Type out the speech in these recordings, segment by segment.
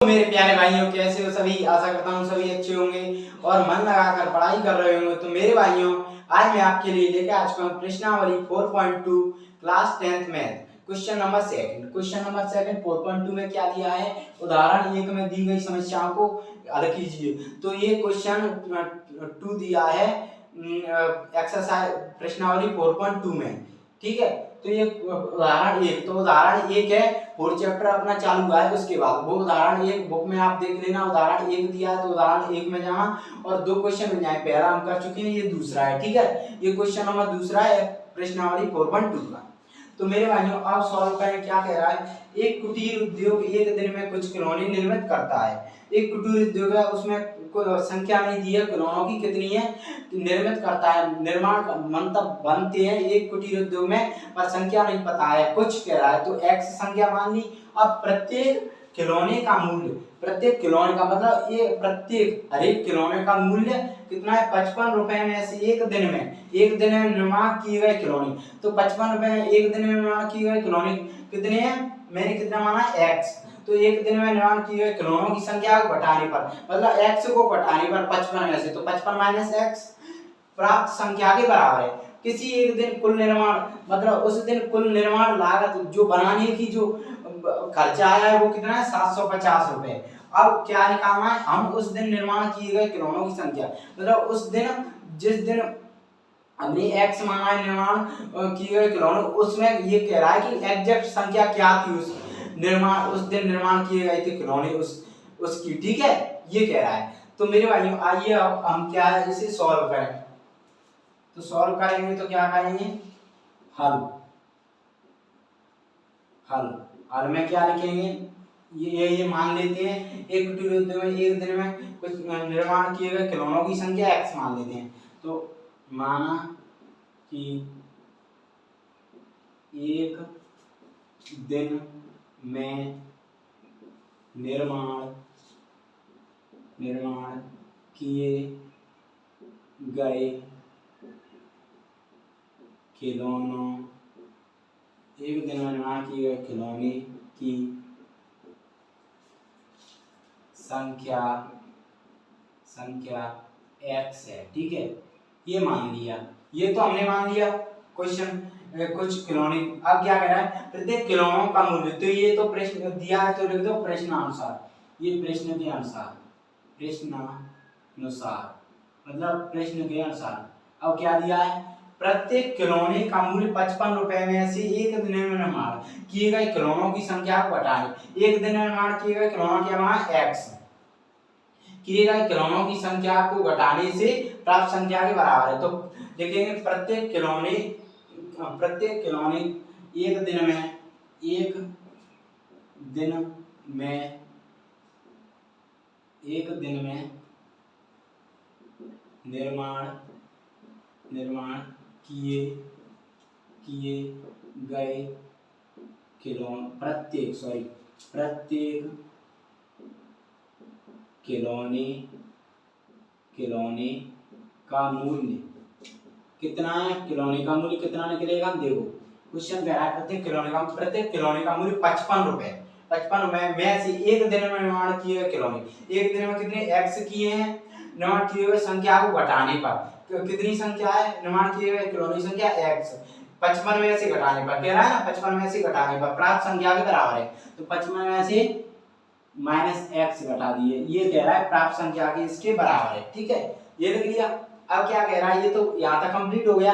मेरे प्यारे भाइयों, कैसे हो सभी। आशा करता हूँ सभी अच्छे होंगे और मन लगाकर पढ़ाई कर रहे होंगे। तो मेरे भाइयों, आज मैं आपके लिए लेकर आ चुका हूँ प्रश्नावली 4.2 class 10th math question number second. Question number second 4.2 में क्या दिया है, उदाहरण 1 में दी गई समस्याओं को हल कीजिए। तो ये क्वेश्चन 2 दिया है एक्सरसाइज प्रश्नावली 4.2 में, ठीक है। तो ये उदाहरण 1, तो उदाहरण 1 है, फोर्थ चैप्टर अपना चालू हुआ है, उसके बाद वो उदाहरण 1 बुक में आप देख लेना। उदाहरण 1 दिया है तो उदाहरण 1 में जाना और 2 क्वेश्चन मिल जाए। पहला हम कर चुके हैं, ये दूसरा है, ठीक है। ये क्वेश्चन नंबर दूसरा है प्रश्नावली 4.2 का। तो मेरे भाइयों, आप सॉल्व करें। क्या कह रहा है, एक कुटीर उद्योग एक दिन में कुछ खिलौने निर्मित करता है। एक कुटीर उद्योग है, उसमें संख्या नहीं दी है खिलौनों की कितनी है, निर्मित करता है, निर्माण मतलब बनते हैं एक कुटीर उद्योग में, पर संख्या नहीं पता है, कुछ कह रहा है। तो x संख्या मान ली। अब प्रत्येक खिलौने का मूल्य, प्रत्येक खिलौने का मतलब ये प्रत्येक हर एक खिलौने का मूल्य कितना है, 55 रुपए में से एक दिन में निर्माण किए गए खिलौने। तो 55 रुपए में एक दिन में निर्माण किए गए खिलौने कितने हैं, मैंने कितना माना x। तो एक दिन में निर्माण किए गए खिलौनों की संख्या को घटाने पर, मतलब x को घटाने पर 55 में से, तो 55 माइनस x प्राप्त संख्या के बराबर है। किसी एक दिन कुल निर्माण मतलब उस दिन कुल निर्माण लागत जो बनाने की जो खर्चा आया है वो कितना है, 750 रुपए। अब क्या निकालना है, हम उस दिन निर्माण किए गए खिलौनों की संख्या, मतलब उस दिन जिस दिन हमने x माना है निर्माण किए गए खिलौने, उसमें ये कह रहा है कि एग्जैक्ट संख्या क्या थी उस दिन निर्माण किए गए थे खिलौने उसकी, ठीक है, ये कह रहा है। तो मेरे भाइयों, आइए अब हम क्या है इसे सॉल्व करें। तो सॉल्व करेंगे तो क्या करेंगे, हल हल हल में क्या लिखेंगे, ये मान लेते हैं एक कुटीर उद्योग में एक दिन में कुछ निर्माण किए गए खिलौनों की संख्या x मान लेते हैं। तो माना कि एक दिन में निर्माण किए गए खिलौनों, एक दिन में निर्माण किए गए खिलौने की संख्या x है, ठीक है। ये मान लिया, ये तो हमने मान लिया क्वेश्चन कुछ खिलौने। अब क्या कह रहा है, प्रत्येक खिलौनों का मूल्य, तो ये तो प्रश्न दिया है तो लिख दो प्रश्नानुसार, ये प्रश्न के अनुसार, मतलब प्रश्न के अनुसार। अब क्या दिया है, प्रत्येक खिलौने का मूल्य 55 रुपए में से एक दिन में निर्माण किए गए खिलौनों की संख्या को घटाएं। एक दिन में निर्माण किए गए खिलौनों की मान x, किए गए खिलौनों की संख्या को घटाने से प्राप्त संख्या के बराबर है। तो लिखेंगे प्रत्येक खिलौने एक दिन में निर्माण किए गए प्रत्येक खिलौने का मूल्य कितना है, खिलौने का मूल्य कितना निकलेगा, देखो क्वेश्चन कह रहा है प्रत्येक खिलौने का मूल्य 55 रुपए में से एक दिन में निर्माण किए गए खिलौने, एक दिन में कितने x किए हैं निर्माण किए हुए संख्या को घटाने पर, कितनी संख्या है निर्माण किए गए खिलौने की संख्या x, 55 में से घटाने पर कह रहा है ना, 55 में से घटाने पर प्राप्त संख्या के बराबर है। तो 55 में से माइनस x घटा दिए, ये कह रहा है प्राप्त संख्या के इसके बराबर है, ठीक है, ये लिख लिया। अब क्या कह रहा है, ये तो यहाँ तक कंप्लीट हो गया।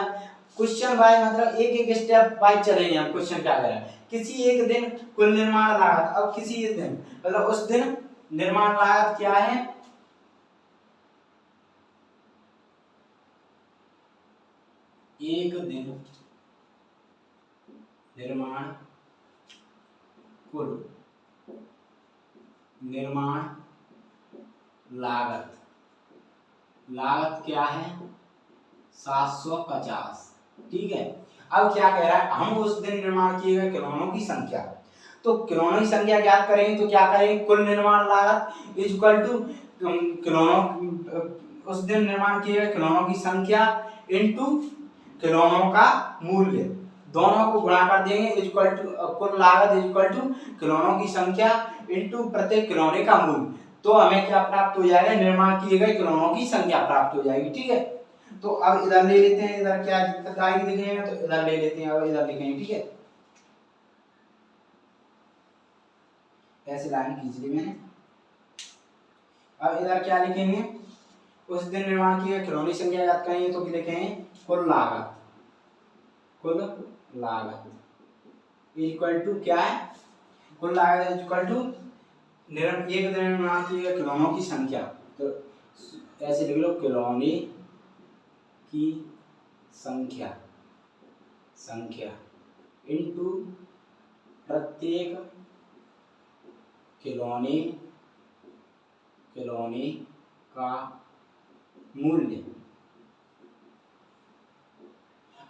क्वेश्चन बाय मतलब एक स्टेप बाय चलेंगे हम। क्वेश्चन क्या कह रहा है, किसी एक दिन कुल निर्माण लागत, अब किसी एक दिन मतलब उस दिन निर्माण लागत क्या है, एक दिन कुल निर्माण लागत क्या है, 750, ठीक है। अब क्या कह रहा है, हम उस दिन निर्माण किए गए खिलौनों की संख्या, तो खिलौनों की संख्या ज्ञात करेंगे तो क्या करेंगे, कुल निर्माण लागत इज इक्वल टू खिलौनों उस दिन निर्माण किए गए खिलौनों की संख्या इनटू खिलौनों का मूल्य, दोनों को गुणा कर देंगे इज इक्वल टू कुल लागत इज इक्वल टू खिलौनों की संख्या इंटू प्रत्येक खिलौने का मूल, तो हमें क्या प्राप्त हो जाएगा, निर्माण किए गए खिलौनों की संख्या प्राप्त हो जाएगी। ठीक है, तो अब इधर ले लेते हैं, इधर क्या दिक्कत आएगी लिखने में, तो इधर ले लेते हैं, अब इधर लिखेंगे। ठीक है, ऐसे लाइन खींच ली मैंने। अब इधर क्या लिखेंगे, उस दिन निर्माण की गई खिलौने की संख्या याद करेंगे तो लिखेंगे कुल लागत, कुल लागत इक्वल टू क्या है, कुल लागत इक्वल टू एक दिन निर्माण की गई खिलौनों की संख्या, तो ऐसे लिख लो खिलौने की संख्या, संख्या इनटू प्रत्येक खिलौने, खिलौने का मूल्य।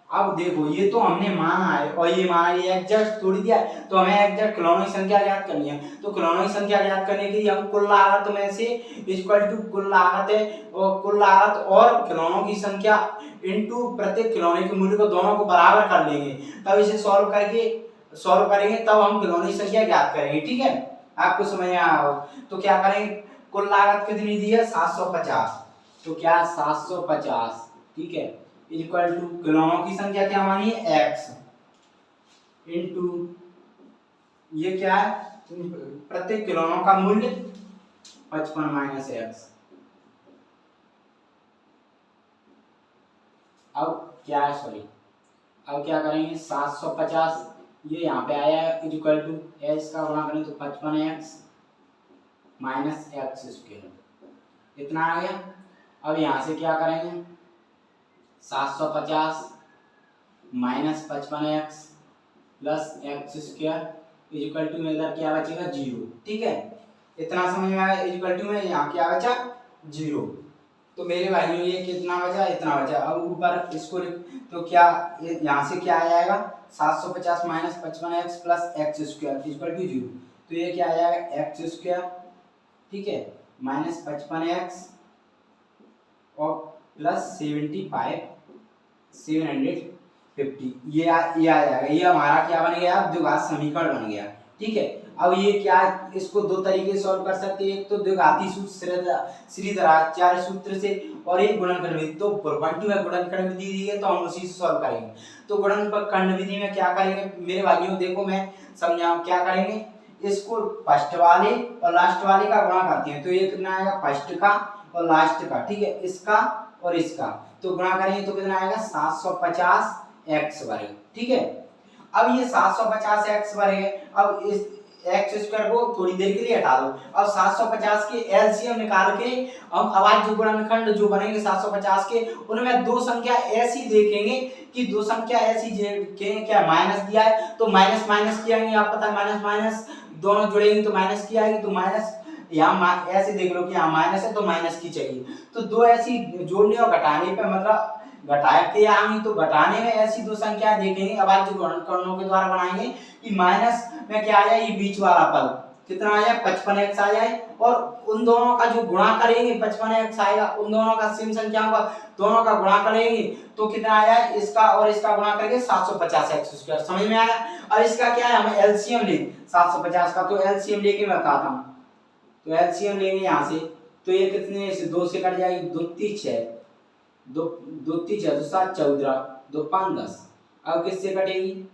अब देखो ये तो हमने माना है, और ये माना ये एग्जैक्ट थोड़ी दिया है, तो हमें एग्जैक्ट खिलौनों की संख्या ज्ञात करनी है। तो खिलौनों की संख्या ज्ञात करने के लिए हम कुल लागत में से इक्वल टू कुल लागत है, और कुल लागत और खिलौनों की संख्या इनटू प्रत्येक खिलौने के मूल्य को दोनों को बराबर कर लेंगे, तब इसे सॉल्व करेंगे तब हम खिलौने की संख्या ज्ञात करेंगे। ठीक है, आपको समझ में आया हो तो क्या करेंगे, कुल लागत कितनी दी है 750, तो क्या 750, ठीक है, इक्वल टू खिलौनों की संख्या क्या मानी है x इनटू ये क्या है, प्रत्येक खिलौनों का मूल्य 55 माइनस x। अब क्या है, सॉरी, अब क्या करेंगे 750 ये यहाँ पे आया है इक्वल टू एच का गुणा करें तो 55x माइनस एक्स स्क्वायर, इतना आ गया। अब यहाँ से क्या करेंगे 750 minus 55x plus x square equal to में इधर क्या बचेगा 0। ठीक है, इतना समझ में आया, इक्वल टू में यहाँ क्या बचा 0। तो मेरे भाइयों ये कितना बचा, इतना बचा। अब ऊपर इसको तो क्या यहाँ से क्या आ जाएगा 750 minus 55x plus x square equal to 0, तो ये क्या आ जाएगा एक्स स्क्वायर, ठीक है, माइनस 55x और प्लस 750 ये आ जाएगा। ये हमारा क्या बन गया, द्विघात समीकरण बन गया। ठीक है, अब ये क्या, इसको दो तरीके से सॉल्व कर सकते हैं, एक तो द्विघाती सूत्र श्रीधराचार्य सूत्र से, और एक गुणनखंड विधि। तो 4.2 में गुणनखंड विधि दी है तो हम उसी से सॉल्व करेंगे। तो गुणनखंड विधि में क्या करेंगे मेरे भाइयों, देखो मैं समझाऊं क्या करेंगे, इसको फर्स्ट वाले और लास्ट वाले का गुणा करते हैं, तो ये कितना आएगा फर्स्ट का और लास्ट का, ठीक है, इसका और इसका, तो गुणा करेंगे तो कितना आएगा 750x वर्ग। ठीक है, अब ये 750x वर्ग है, अब इस एक्स स्क्वायर को थोड़ी देर के लिए हटा दो। अब 750 के एलसीएम निकाल के हम अभाज्य गुणनखंड जो बनेंगे 750 के, उनमें दो संख्या ऐसी देखेंगे कि दो संख्या ऐसी देखेंगे, क्या माइनस दिया है तो माइनस माइनस किया, आप पता है माइनस माइनस दोनों जुड़ेंगे तो माइनस की आएगी, तो माइनस यहाँ ऐसे देख लो कि यहाँ माइनस है तो माइनस की चाहिए। तो दो ऐसी जोड़ने और घटाने पे मतलब घटाते आएंगे तो घटाने में ऐसी दो संख्या देखेंगे अभाज्य गुणनखंडों के द्वारा बनाएंगे कि माइनस में क्या आ जाए, ये बीच वाला पद कितना आ जाए 55x आ जाए, और उन दोनों का जो गुणा करेंगे 55x आएगा, उन दोनों का सेम संख्याओं का दोनों का गुणा करेंगे तो कितना आ जाए, इसका और इसका गुणा करके 750x स्क्वायर। समझ में आया। और इसका क्या है, हमें एलसीएम ले 750 का, तो एलसीएम लेके मैं बताता हूँ। तो एलसीएम लेंगे यहाँ से, तो ये कितने से 2 से कट जाएगी, 2 3 6 2 2 3 6 2 7 14 2 5 10। अब किससे कटेगी,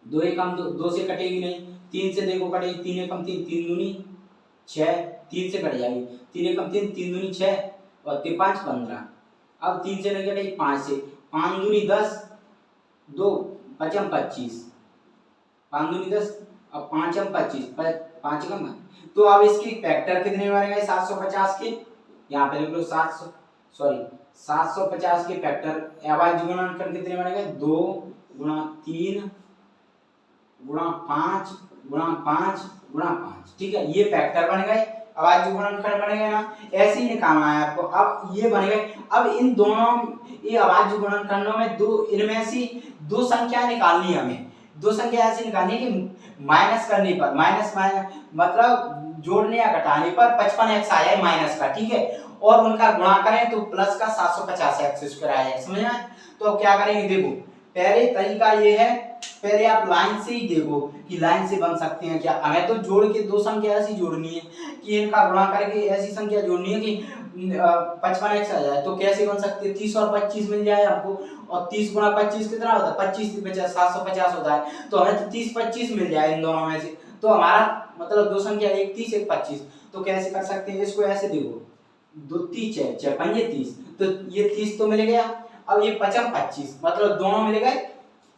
2 एकम 2 से कटेगी नहीं, 3 से देखो कटेगी, 3 एकम 3 3 दूनी 6, 3 से कट जाएगी, 3 एकम 3 3 दूनी 6 और 3 5 15। अब 3 से नहीं कटेगी, 5 से 5 दूनी 10 2 5 25 5 दूनी 10 अब 5 25 5 कम। तो अब इसकी फैक्टर कितने बनेंगे 750 के, यहाँ पे लिख लो 750 के फैक्टर अभाज्य गुणनखंड कितने बनेंगे, 2 गुणा 3 गुणा 5 गुणा 5 गुणा 5। ठीक है, ये फैक्टर बन गए, अभाज्य गुणनखंड बन गए ना, ऐसे ही निकालना है आपको। अब ये बन गए, अब इन दोनों ये अभाज्य गुणनखंडों में दो, इनमें से दो संख्या निकालनी है हमें, दो संख्या ऐसी निकालनी है कि माइनस करने पर माइनस मतलब जोड़ने या घटाने पर 55x आ जाए माइनस का, ठीक है, और उनका गुणा करें तो प्लस का 750x स्क्वायर आ जाए। समझ में। तो अब क्या करेंगे, देखो पहले तरीका ये है, पहले आप लाइन से ही देखो कि लाइन से बन सकते हैं क्या। हमें तो जोड़ के दो संख्या ऐसी जोड़नी है कि इनका गुणा करके ऐसी संख्या जोड़नी है कि 55x आ जाए। तो कैसे बन सकती है, 30 और 25 मिल जाए हमको, और 30 गुणा 25 कितना होता है, 25 750 होता है। तो हमें तो 30 25 मिल जाए इन दोनों में से। तो हमारा मतलब दो संख्या, एक 30 एक 25। तो कैसे कर सकते हैं इसको, ऐसे देखो, 2 30 6 5 30, तो ये 30 तो मिल गया। अब ये 55 25 मतलब दोनों मिल गए,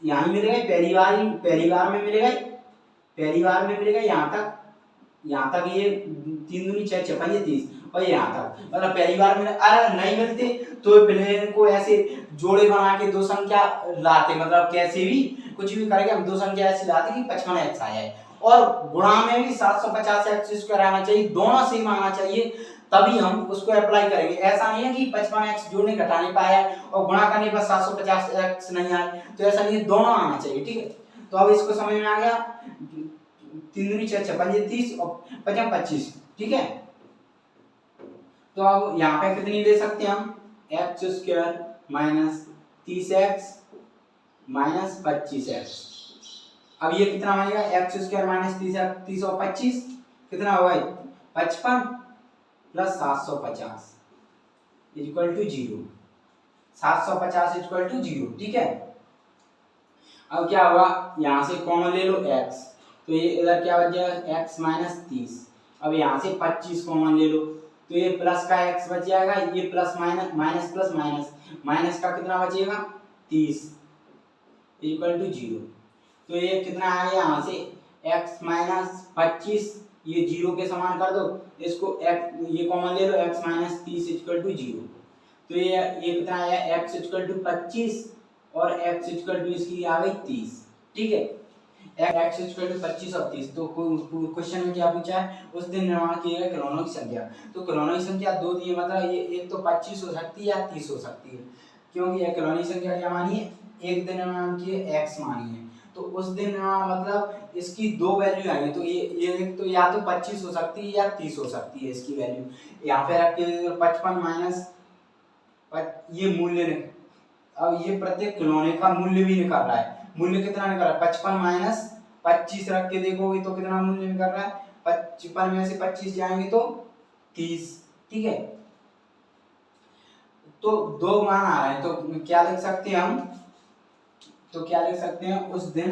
यहाँ मिल गए, पहली बार में मिल गए, पहली बार में मिल गए यहाँ तक ये 3 दूनी 6 6 5 30, और यहाँ तक मतलब पहली बार में। अगर नहीं मिलते तो पहले इनको ऐसे जोड़े बना के दो संख्या लाते, मतलब कैसे भी कुछ भी करके हम दो संख्या ऐसी लाते कि 55x आ जाए। और गुणा में भी 750x² आना चाहिए, दोनों सेम आना चाहिए, तभी हम उसको अप्लाई करेंगे। ऐसा नहीं है कि 55x जोड़ने घटाने पाया और गुणा करने पर 750x नहीं आए, तो ऐसा नहीं है, दोनों आना चाहिए, ठीक है। तो अब इसको समझ में आ गया, 3 दूनी 6 6 5 30 और 55 25, ठीक है। तो अब यहाँ पे कितनी ले सकते हैं हम, x² minus 30x minus 25x। अब ये कितना बनेगा, x² माइनस 30 और 25 कितना होगा, 55 plus 750 equal to 0। 750 equal to 0, ठीक है। अब क्या होगा, यहाँ से कॉमन ले लो x, तो ये इधर क्या बच जाएगा, x माइनस 30। अब यहाँ से 25 कॉमन ले लो, तो ये प्लस का x बच जाएगा, ये plus minus minus plus minus, minus का कितना बचेगा 30 इक्वल टू 0। तो ये कितना आ गया, यहाँ से x माइनस 25, ये 0 के समान कर दो, इसको x ये कॉमन ले लो, x माइनस 30 इक्वल टू 0। तो ये कितना आया, x इक्वल टू 25 और x इक्वल टू इसकी आ गई 30, ठीक है। x इक्वल टू 25 और 30। तो क्वेश्चन में क्या पूछा है, उस दिन निर्माण किए गए खिलौनों की संख्या। तो खिलौनों की संख्या दो दी है, मतलब ये एक तो 25 हो सकती है या 30 हो सकती है, क्योंकि ये खिलौनी संख्या क्या मानी है, एक दिन निर्माण किए x मानी है। तो उस दिन मतलब इसकी दो वैल्यू आएंगी, तो ये तो या तो 25 हो सकती है या 30 हो सकती है इसकी वैल्यू। यहाँ पे रख के 55 माइनस ये मूल्य, अब ये प्रत्येक खिलौने का मूल्य भी निकल रहा है। मूल्य कितना निकल रहा है, 55 माइनस 25 रख के देखोगे तो कितना मूल्य निकल रहा है, 55 में से 25 जाएंगे तो 30, ठीक है। तो दो मान आ रहे हैं, तो क्या लिख सकते हैं हम, तो क्या लिख सकते हैं, उस दिन,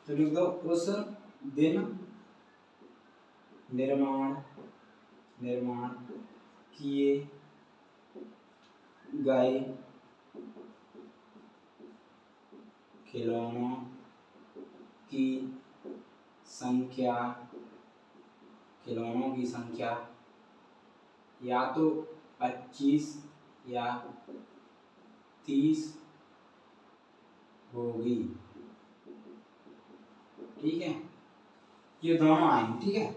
तो लिख दो उस दिन निर्माण किए गए खिलौनों की संख्या या तो 25 या 30 होगी, ठीक है। ये दोनों आएंगे, ठीक है।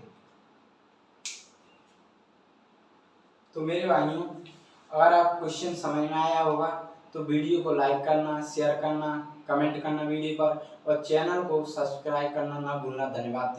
तो मेरे भाइयों, अगर आप क्वेश्चन समझ में आया होगा तो वीडियो को लाइक करना, शेयर करना, कमेंट करना वीडियो पर, और चैनल को सब्सक्राइब करना ना भूलना। धन्यवाद।